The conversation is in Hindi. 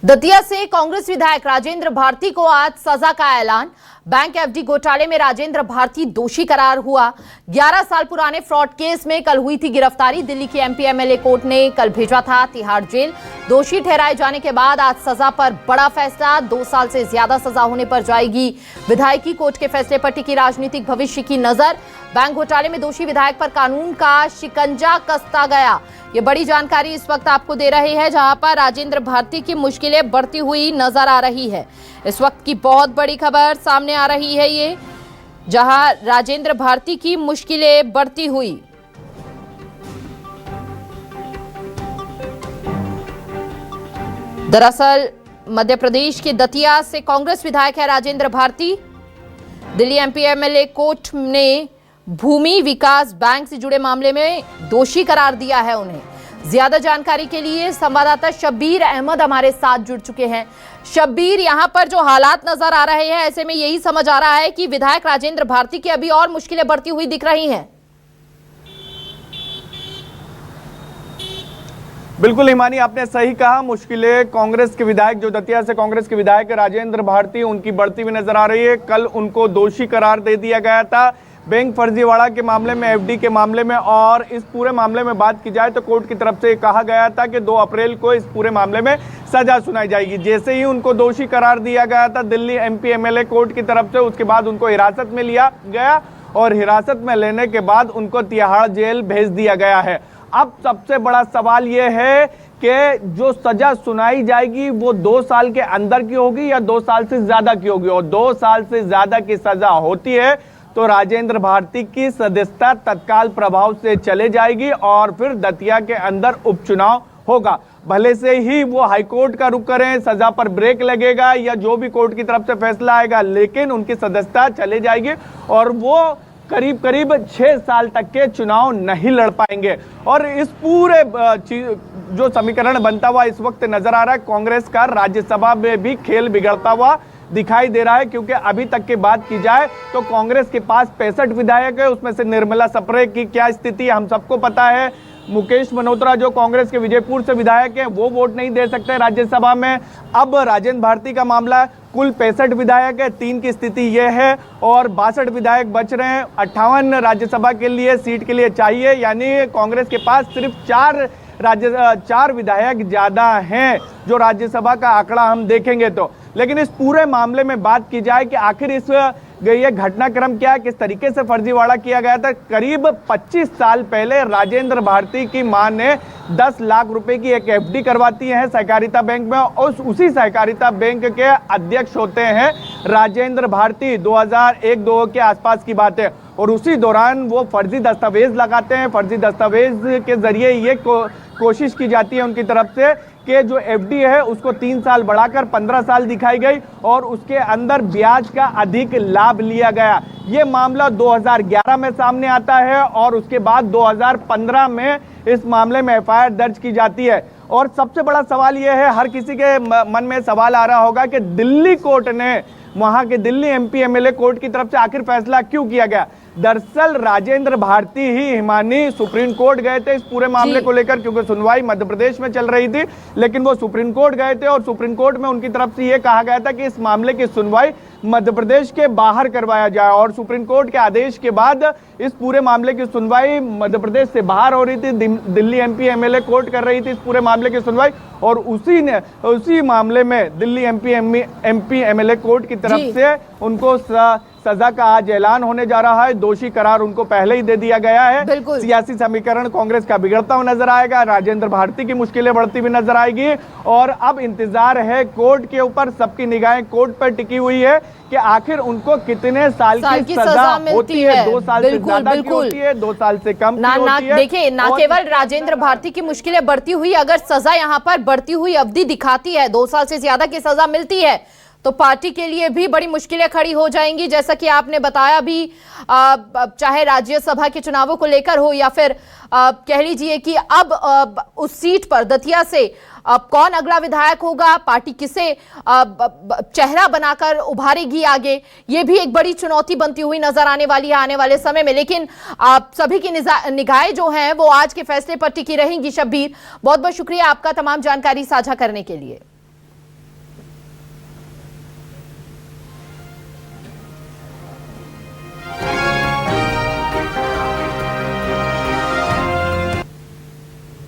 दतिया से कांग्रेस विधायक राजेंद्र भारती को आज सजा का ऐलान। बैंक एफडी घोटाले में राजेंद्र भारती दोषी करार हुआ। 11 साल पुराने फ्रॉड केस में कल हुई थी गिरफ्तारी। दिल्ली की एमपी एमएलए कोर्ट ने कल भेजा था तिहाड़ जेल। दोषी ठहराए जाने के बाद आज सजा पर बड़ा फैसला। 2 साल से ज्यादा सजा होने पर जाएगी विधायकी। कोर्ट के फैसले पर टिकी राजनीतिक भविष्य की नजर। बैंक घोटाले में दोषी विधायक पर कानून का शिकंजा कसता गया। ये बड़ी जानकारी इस वक्त आपको दे रहे हैं, जहां पर राजेंद्र भारती की मुश्किलें बढ़ती हुई नजर आ रही है। इस वक्त की बहुत बड़ी खबर सामने आ रही है, ये जहां राजेंद्र भारती की मुश्किलें बढ़ती हुई। दरअसल मध्य प्रदेश के दतिया से कांग्रेस विधायक है Rajendra Bharti. Delhi MP MLA court ने भूमि विकास बैंक से जुड़े मामले में दोषी करार दिया है उन्हें। ज्यादा जानकारी के लिए संवाददाता शब्बीर अहमद हमारे साथ जुड़ चुके हैं। शब्बीर, यहां पर जो हालात नजर आ रहे हैं, ऐसे में यही समझ आ रहा है कि विधायक राजेंद्र भारती की अभी और मुश्किलें बढ़ती हुई दिख रही हैं। बिल्कुल हिमानी, आपने सही कहा। मुश्किलें कांग्रेस के विधायक, जो दतिया से कांग्रेस के विधायक राजेंद्र भारती, उनकी बढ़ती हुई नजर आ रही है। कल उनको दोषी करार दे दिया गया था बैंक फर्जीवाड़ा के मामले में, एफडी के मामले में। और इस पूरे मामले में बात की जाए तो कोर्ट की तरफ से कहा गया था कि 2 अप्रैल को इस पूरे मामले में सजा सुनाई जाएगी। जैसे ही उनको दोषी करार दिया गया था दिल्ली एमपी एमएलए कोर्ट की तरफ से, उसके बाद उनको हिरासत में लिया गया और हिरासत में लेने के बाद उनको तिहाड़ जेल भेज दिया गया है। अब सबसे बड़ा सवाल यह है कि जो सजा सुनाई जाएगी वो 2 साल के अंदर की होगी या 2 साल से ज्यादा की होगी। और 2 साल से ज्यादा की सजा होती है तो राजेंद्र भारती की सदस्यता तत्काल प्रभाव से चले जाएगी और फिर दतिया के अंदर उपचुनाव होगा। भले से ही वो हाईकोर्ट का रुख करें, सजा पर ब्रेक लगेगा या जो भी कोर्ट की तरफ से फैसला आएगा, लेकिन उनकी सदस्यता चले जाएगी और वो करीब करीब 6 साल तक के चुनाव नहीं लड़ पाएंगे। और इस पूरे जो समीकरण बनता हुआ इस वक्त नजर आ रहा है, कांग्रेस का राज्यसभा में भी खेल बिगड़ता हुआ दिखाई दे रहा है। क्योंकि अभी तक की बात की जाए तो कांग्रेस के पास 65 विधायक है, उसमें से निर्मला सप्रे की क्या स्थिति हम सबको पता है। मुकेश मल्होत्रा जो कांग्रेस के विजयपुर से विधायक है, वो वोट नहीं दे सकते राज्यसभा में। अब राजेंद्र भारती का मामला, कुल 65 विधायक है, 3 की स्थिति यह है और 62 विधायक बच रहे हैं। 58 राज्यसभा के लिए सीट के लिए चाहिए, यानी कांग्रेस के पास सिर्फ 4 विधायक ज्यादा हैं जो राज्यसभा का आंकड़ा हम देखेंगे तो। लेकिन इस पूरे मामले में बात की जाए कि आखिर इस ये घटनाक्रम क्या है, किस तरीके से फर्जीवाड़ा किया गया था। करीब 25 साल पहले राजेंद्र भारती की मां ने 10 लाख रुपए की एक एफडी करवाती है सहकारिता बैंक में और उसी सहकारिता बैंक के अध्यक्ष होते हैं राजेंद्र भारती। 2001-2 के आसपास की बात है। और उसी दौरान वो फर्जी दस्तावेज लगाते हैं। फर्जी दस्तावेज के जरिए ये कोशिश की जाती है उनकी तरफ से कि जो एफडी है उसको 3 साल बढ़ाकर 15 साल दिखाई गई और उसके अंदर ब्याज का अधिक लाभ लिया गया। ये मामला 2011 में सामने आता है और उसके बाद 2015 में इस मामले में एफआईआर दर्ज की जाती है। और सबसे बड़ा सवाल यह है, हर किसी के मन में सवाल आ रहा होगा कि दिल्ली कोर्ट ने, वहां के दिल्ली एमपी एमएलए कोर्ट की तरफ से आखिर फैसला क्यों किया गया। दरअसल राजेंद्र भारती ही हिमानी सुप्रीम कोर्ट गए थे इस पूरे मामले को लेकर, क्योंकि सुनवाई मध्य प्रदेश में चल रही थी। लेकिन वो सुप्रीम कोर्ट गए थे और सुप्रीम कोर्ट में उनकी तरफ से ये कहा गया था कि इस मामले की सुनवाई मध्य प्रदेश के बाहर करवाया जाए। और सुप्रीम कोर्ट के आदेश के बाद इस पूरे मामले की सुनवाई मध्य प्रदेश से बाहर हो रही थी। दिल्ली एमपी एमएलए कोर्ट कर रही थी इस पूरे मामले की सुनवाई और उसी मामले में दिल्ली एमपी एमएलए कोर्ट की तरफ से उनको सजा का आज ऐलान होने जा रहा है। दोषी करार उनको पहले ही दे दिया गया है। सियासी समीकरण कांग्रेस का बिगड़ता हुआ नजर आएगा, राजेंद्र भारती की मुश्किलें बढ़ती हुई नजर आएगी और अब इंतजार है कोर्ट के ऊपर। सबकी निगाहें कोर्ट पर टिकी हुई है कि आखिर उनको कितने साल की सजा होती है। 2 साल से ज्यादा की होती है, 2 साल से कम की होती है। देखिए, ना केवल राजेंद्र भारती की मुश्किलें बढ़ती हुई, अगर सजा यहाँ पर बढ़ती हुई अवधि दिखाती है, 2 साल से ज्यादा की सजा मिलती है, तो पार्टी के लिए भी बड़ी मुश्किलें खड़ी हो जाएंगी। जैसा कि आपने बताया भी, चाहे राज्यसभा के चुनावों को लेकर हो या फिर कह लीजिए कि अब उस सीट पर दतिया से अब कौन अगला विधायक होगा, पार्टी किसे चेहरा बनाकर उभारेगी आगे, ये भी एक बड़ी चुनौती बनती हुई नजर आने वाली है आने वाले समय में। लेकिन सभी की निगाहें जो हैं वो आज के फैसले पर टिकी रहेंगी। शब्बीर, बहुत बहुत शुक्रिया आपका तमाम जानकारी साझा करने के लिए।